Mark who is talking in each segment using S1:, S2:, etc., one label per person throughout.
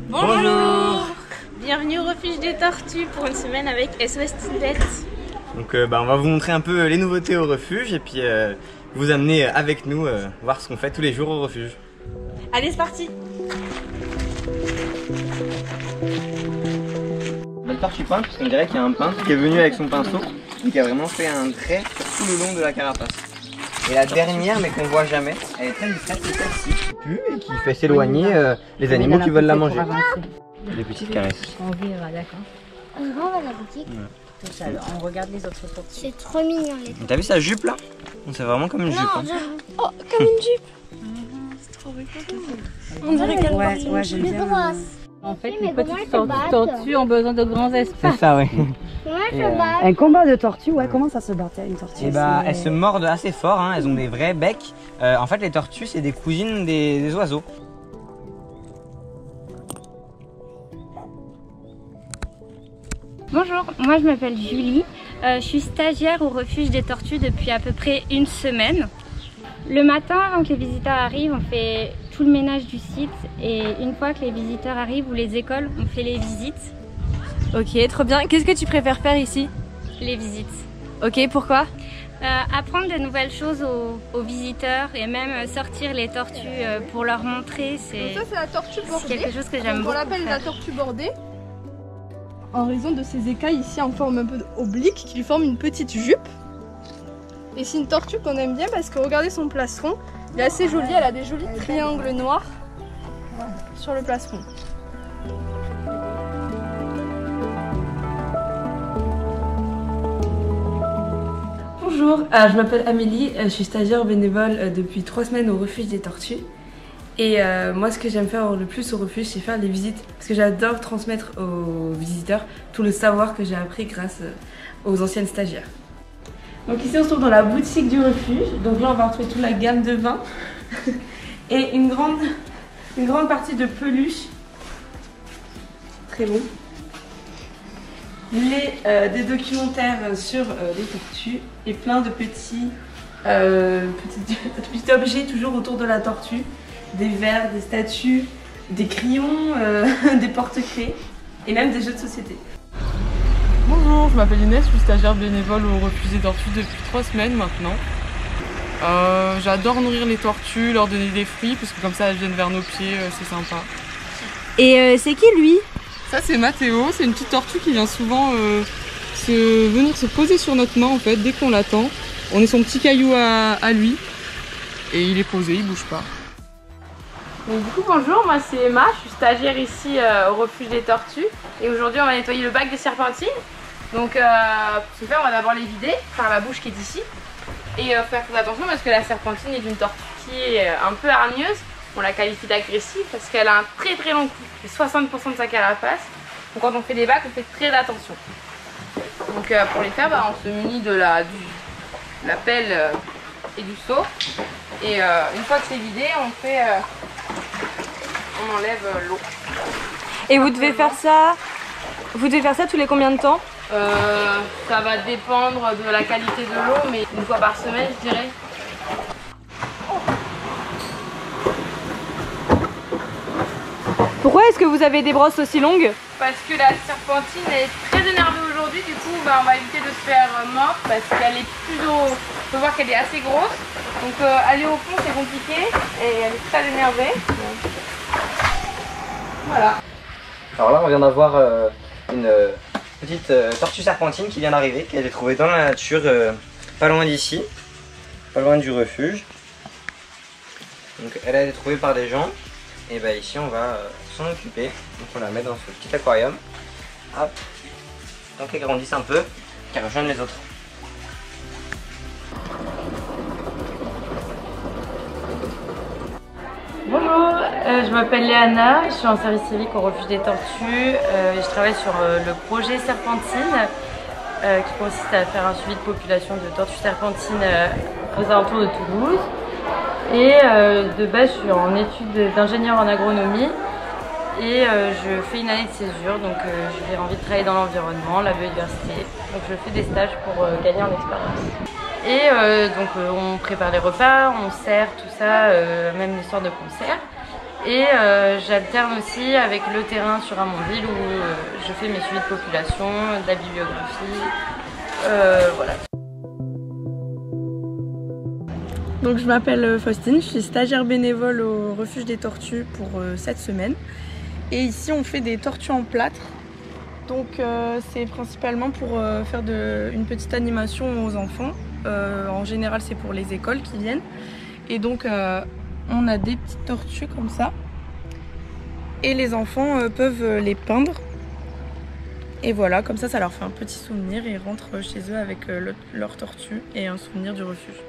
S1: Bonjour. Bienvenue au refuge des tortues pour une semaine avec SOS Tibet.
S2: Donc on va vous montrer un peu les nouveautés au refuge et puis vous amener avec nous voir ce qu'on fait tous les jours au refuge.
S1: Allez, c'est parti.
S2: La tortue peinte, parce qu'on dirait qu'il y a un peintre qui est venu avec son pinceau et qui a vraiment fait un trait sur tout le long de la carapace. Et la dernière, mais qu'on voit jamais, elle est très discrète, c'est celle-ci qui pue et qui fait s'éloigner les animaux qui veulent la manger. Des petites caresses.
S3: On verra, d'accord.
S4: On va à la boutique.
S3: On regarde les autres tortues.
S4: C'est trop mignon les tortues.
S2: T'as vu sa jupe là? C'est vraiment comme une jupe. Hein.
S1: Oh, comme une jupe. C'est trop rigolo. On dirait qu'elle
S3: ouais, j'aime bien.
S4: En
S3: fait,
S4: les petites
S3: tortues ont besoin de grands espaces.
S2: C'est ça, oui.
S3: Un combat de tortues, ouais, comment ça se battait une tortue?
S2: Et elles se mordent assez fort, hein. Elles ont des vrais becs. En fait, les tortues, c'est des cousines des oiseaux.
S5: Bonjour, moi je m'appelle Julie, je suis stagiaire au refuge des tortues depuis à peu près une semaine. Le matin, avant que les visiteurs arrivent, on fait tout le ménage du site et une fois que les visiteurs arrivent ou les écoles, on fait les visites.
S1: Ok, trop bien. Qu'est-ce que tu préfères faire ici?
S5: Les visites.
S1: Ok, pourquoi?
S5: Apprendre de nouvelles choses aux visiteurs et même sortir les tortues pour leur montrer, c'est
S6: la tortue bordée.
S5: quelque chose que j'aime beaucoup.
S6: On l'appelle
S5: faire.
S6: la tortue bordée en raison de ses écailles ici en forme un peu oblique qui lui forment une petite jupe. Et c'est une tortue qu'on aime bien parce que regardez son plastron, il est assez joli, elle a des jolis triangles noirs sur le plastron.
S7: Bonjour, je m'appelle Amélie, je suis stagiaire bénévole depuis 3 semaines au refuge des tortues. Et moi ce que j'aime faire le plus au refuge c'est faire les visites parce que j'adore transmettre aux visiteurs tout le savoir que j'ai appris grâce aux anciennes stagiaires. Donc ici on se trouve dans la boutique du refuge, donc là on va retrouver toute la gamme de vins et une grande partie de peluches, très bon. Des documentaires sur les tortues et plein de petits objets toujours autour de la tortue, des verres, des statues, des crayons, des porte-clés et même des jeux de société.
S8: Bonjour, je m'appelle Inès, je suis stagiaire bénévole au refuge des tortues depuis 3 semaines maintenant. J'adore nourrir les tortues, leur donner des fruits parce que comme ça elles viennent vers nos pieds, c'est sympa.
S1: Et c'est qui lui?
S8: Ça c'est Mathéo, c'est une petite tortue qui vient souvent venir se poser sur notre main en fait dès qu'on l'attend. On est son petit caillou à lui et il est posé, il bouge pas.
S9: Donc du coup bonjour, moi c'est Emma, je suis stagiaire ici au refuge des tortues et aujourd'hui on va nettoyer le bac de serpentine. Donc pour ce faire on va d'abord les vider par la bouche qui est ici et faire très attention parce que la serpentine est une tortue qui est un peu hargneuse. On la qualifie d'agressive parce qu'elle a un très long cou, c'est 60% de sa carapace. Donc quand on fait des bacs on fait très attention. Donc pour les faire on se munit de la pelle et du seau et une fois que c'est vidé on enlève l'eau.
S1: Et vous devez faire ça tous les combien de temps?
S9: Ça va dépendre de la qualité de l'eau, mais une fois par semaine je dirais.
S1: Pourquoi est-ce que vous avez des brosses aussi longues?
S9: Parce que la serpentine est très énervée aujourd'hui, du coup on va éviter de se faire mordre parce qu'elle est on peut voir qu'elle est assez grosse. Donc aller au fond c'est compliqué et elle est très énervée. Voilà.
S2: Alors là on vient d'avoir une petite tortue serpentine qui vient d'arriver, qu'elle est trouvée dans la nature, pas loin d'ici, pas loin du refuge. Donc elle a été trouvée par des gens. Et ici on va s'en occuper, donc on la met dans ce petit aquarium, hop, donc qu'elle grandisse un peu, qu'elle rejoigne les autres.
S7: Bonjour, je m'appelle Léana, je suis en service civique au refuge des tortues, je travaille sur le projet Serpentine qui consiste à faire un suivi de population de tortues serpentines aux alentours de Toulouse. Et de base, je suis en études d'ingénieur en agronomie et je fais une année de césure, donc j'ai envie de travailler dans l'environnement, la biodiversité. Donc je fais des stages pour gagner en expérience. Et donc on prépare les repas, on sert, tout ça, même l'histoire de concert.
S10: Et j'alterne aussi avec le terrain sur Amonville où je fais mes suivis de population, de la bibliographie, voilà.
S7: Donc je m'appelle Faustine, je suis stagiaire bénévole au refuge des tortues pour cette semaine. Et ici on fait des tortues en plâtre. Donc c'est principalement pour faire une petite animation aux enfants. En général c'est pour les écoles qui viennent. Et donc on a des petites tortues comme ça. Et les enfants peuvent les peindre. Et voilà, comme ça leur fait un petit souvenir et ils rentrent chez eux avec leur tortue et un souvenir du refuge.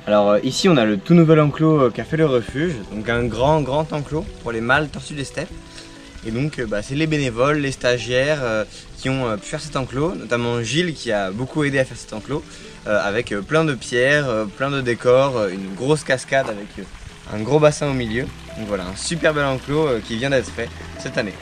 S2: Alors ici on a le tout nouvel enclos qu'a fait le refuge, donc un grand enclos pour les mâles tortues des steppes. Et donc c'est les bénévoles, les stagiaires qui ont pu faire cet enclos, notamment Gilles qui a beaucoup aidé à faire cet enclos, avec plein de pierres, plein de décors, une grosse cascade avec un gros bassin au milieu. Donc voilà, un super bel enclos qui vient d'être fait cette année.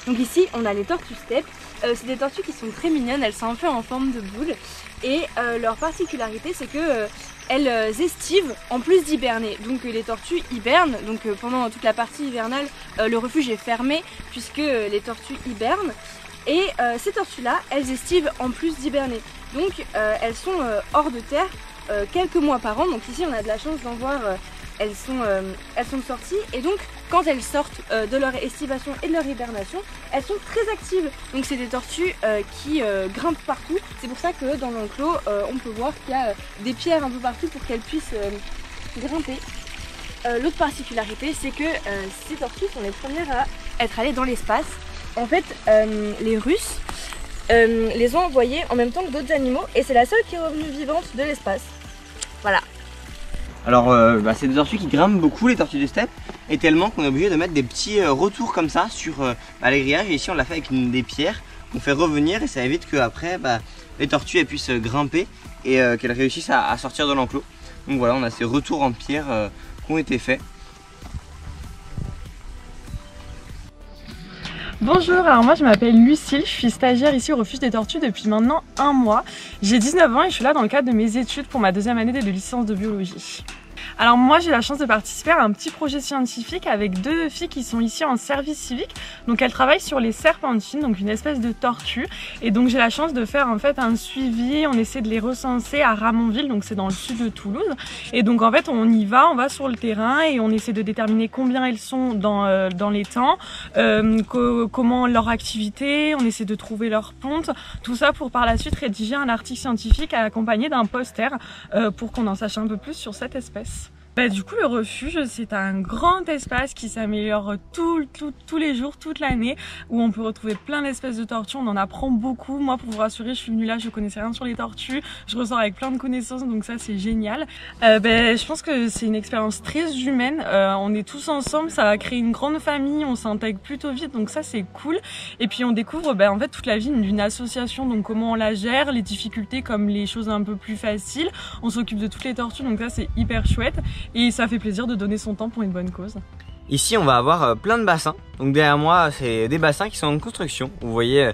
S11: Donc ici on a les tortues steppes, c'est des tortues qui sont très mignonnes, elles sont un peu en forme de boule et leur particularité c'est que elles estivent en plus d'hiberner. Donc les tortues hibernent, donc pendant toute la partie hivernale le refuge est fermé puisque les tortues hibernent et ces tortues là elles estivent en plus d'hiberner. Donc elles sont hors de terre quelques mois par an, donc ici on a de la chance d'en voir. Elles sont sorties et donc quand elles sortent de leur estivation et de leur hibernation, elles sont très actives. Donc c'est des tortues qui grimpent partout. C'est pour ça que dans l'enclos, on peut voir qu'il y a des pierres un peu partout pour qu'elles puissent grimper. L'autre particularité, c'est que ces tortues sont les premières à être allées dans l'espace. En fait, les Russes les ont envoyées en même temps que d'autres animaux et c'est la seule qui est revenue vivante de l'espace. Voilà.
S2: Alors c'est des tortues qui grimpent beaucoup, les tortues des steppes, et tellement qu'on est obligé de mettre des petits retours comme ça sur les grillages. Et ici on l'a fait avec des pierres qu'on fait revenir et ça évite que après les tortues elles puissent grimper et qu'elles réussissent à sortir de l'enclos. Donc voilà, on a ces retours en pierre qui ont été faits.
S12: Bonjour, alors moi je m'appelle Lucille, je suis stagiaire ici au refuge des tortues depuis maintenant 1 mois. J'ai 19 ans et je suis là dans le cadre de mes études pour ma 2e année de licence de biologie. Alors moi j'ai la chance de participer à un petit projet scientifique avec 2 filles qui sont ici en service civique. Donc elles travaillent sur les serpentines, donc une espèce de tortue. Et donc j'ai la chance de faire en fait un suivi, on essaie de les recenser à Ramonville, donc c'est dans le sud de Toulouse. Et donc en fait on y va, on va sur le terrain et on essaie de déterminer combien elles sont dans les temps, comment leur activité, on essaie de trouver leur ponte, tout ça pour par la suite rédiger un article scientifique accompagné d'un poster pour qu'on en sache un peu plus sur cette espèce. Du coup le refuge c'est un grand espace qui s'améliore tous les jours, toute l'année, où on peut retrouver plein d'espèces de tortues, on en apprend beaucoup. Moi pour vous rassurer je suis venue là, je connaissais rien sur les tortues, je ressors avec plein de connaissances donc ça c'est génial. Je pense que c'est une expérience très humaine, on est tous ensemble, ça va créer une grande famille, on s'intègre plutôt vite donc ça c'est cool. Et puis on découvre en fait toute la vie d'une association, donc comment on la gère, les difficultés comme les choses un peu plus faciles, on s'occupe de toutes les tortues donc ça c'est hyper chouette. Et ça fait plaisir de donner son temps pour une bonne cause.
S2: Ici on va avoir plein de bassins, donc derrière moi c'est des bassins qui sont en construction. Vous voyez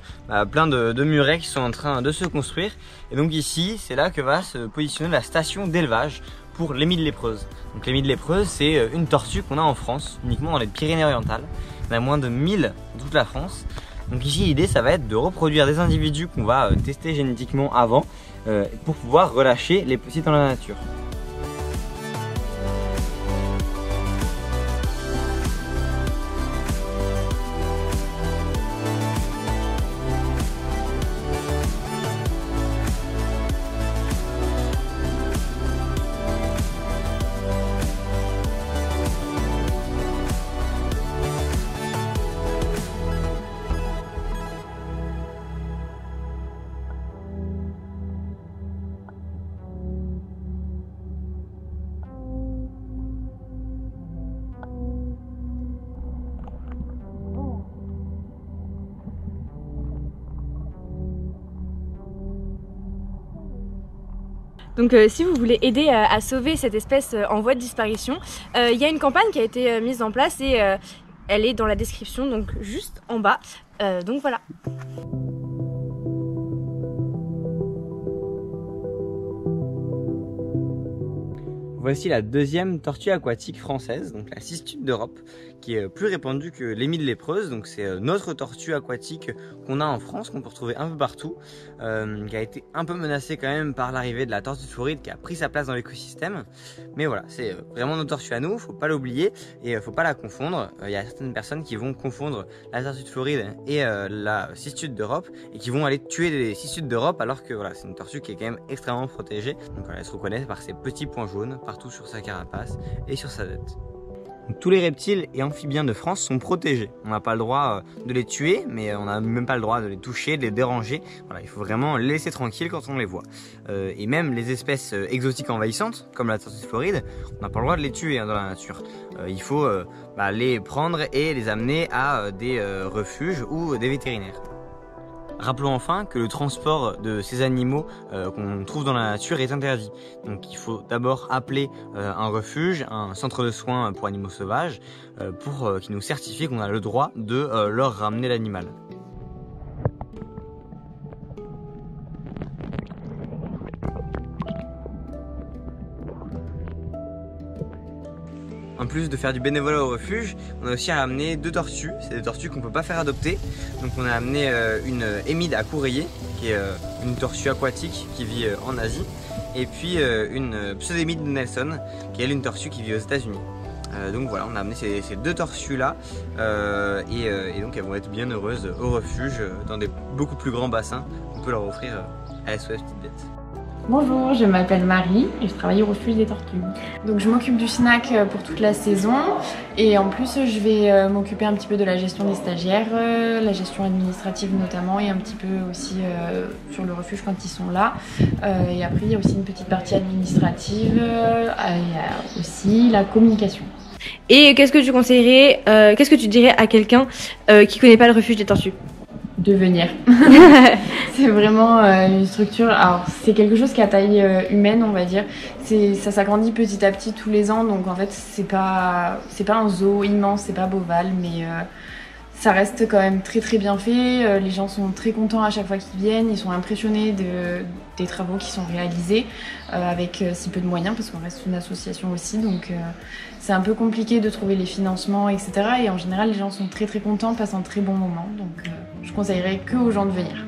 S2: plein de murets qui sont en train de se construire. Et donc ici c'est là que va se positionner la station d'élevage pour l'émile lépreuse. Donc l'émile lépreuse c'est une tortue qu'on a en France, uniquement dans les Pyrénées-Orientales. Il y en a moins de 1000 dans toute la France. Donc ici l'idée ça va être de reproduire des individus qu'on va tester génétiquement avant pour pouvoir relâcher les petits dans la nature.
S11: Donc si vous voulez aider à sauver cette espèce en voie de disparition, il y a une campagne qui a été mise en place et elle est dans la description, donc juste en bas. Donc voilà.
S2: Voici la deuxième tortue aquatique française, donc la cistude d'Europe, qui est plus répandue que l'émile lépreuse. Donc c'est notre tortue aquatique qu'on a en France, qu'on peut retrouver un peu partout, qui a été un peu menacée quand même par l'arrivée de la tortue de Floride qui a pris sa place dans l'écosystème. Mais voilà, c'est vraiment notre tortue à nous, faut pas l'oublier et faut pas la confondre. Il y a certaines personnes qui vont confondre la tortue de Floride et la cistude d'Europe et qui vont aller tuer les cistudes d'Europe, alors que voilà, c'est une tortue qui est quand même extrêmement protégée. Donc voilà, elle se reconnaît par ses petits points jaunes partout sur sa carapace et sur sa tête. Donc, tous les reptiles et amphibiens de France sont protégés. On n'a pas le droit de les tuer, mais on n'a même pas le droit de les toucher, de les déranger. Voilà, il faut vraiment les laisser tranquilles quand on les voit. Et même les espèces exotiques envahissantes, comme la tortue de Floride, on n'a pas le droit de les tuer dans la nature. Il faut les prendre et les amener à des refuges ou des vétérinaires. Rappelons enfin que le transport de ces animaux qu'on trouve dans la nature est interdit. Donc il faut d'abord appeler un refuge, un centre de soins pour animaux sauvages, pour qu'ils nous certifient qu'on a le droit de leur ramener l'animal. En plus de faire du bénévolat au refuge, on a aussi amené 2 tortues. C'est des tortues qu'on ne peut pas faire adopter. Donc on a amené une émide à courrier, qui est une tortue aquatique qui vit en Asie. Et puis une pseudémide de Nelson, qui est elle une tortue qui vit aux États-Unis. Donc voilà, on a amené ces 2 tortues là et donc elles vont être bien heureuses au refuge dans des beaucoup plus grands bassins qu'on peut leur offrir à SOS Petites Bêtes.
S13: Bonjour, je m'appelle Marie et je travaille au refuge des tortues. Donc je m'occupe du snack pour toute la saison et en plus je vais m'occuper un petit peu de la gestion des stagiaires, la gestion administrative notamment et un petit peu aussi sur le refuge quand ils sont là. Et après il y a aussi une petite partie administrative et aussi la communication.
S11: Et qu'est-ce que tu conseillerais, qu'est-ce que tu dirais à quelqu'un qui connaît pas le refuge des tortues ?
S13: De venir. C'est vraiment une structure, alors c'est quelque chose qui a taille humaine on va dire, ça s'agrandit petit à petit tous les ans, donc en fait c'est pas un zoo immense, c'est pas Beauval, mais ça reste quand même très très bien fait, les gens sont très contents à chaque fois qu'ils viennent, ils sont impressionnés des travaux qui sont réalisés avec si peu de moyens parce qu'on reste une association aussi, donc c'est un peu compliqué de trouver les financements etc. Et en général les gens sont très très contents, passent un très bon moment, donc je conseillerais que aux gens de venir.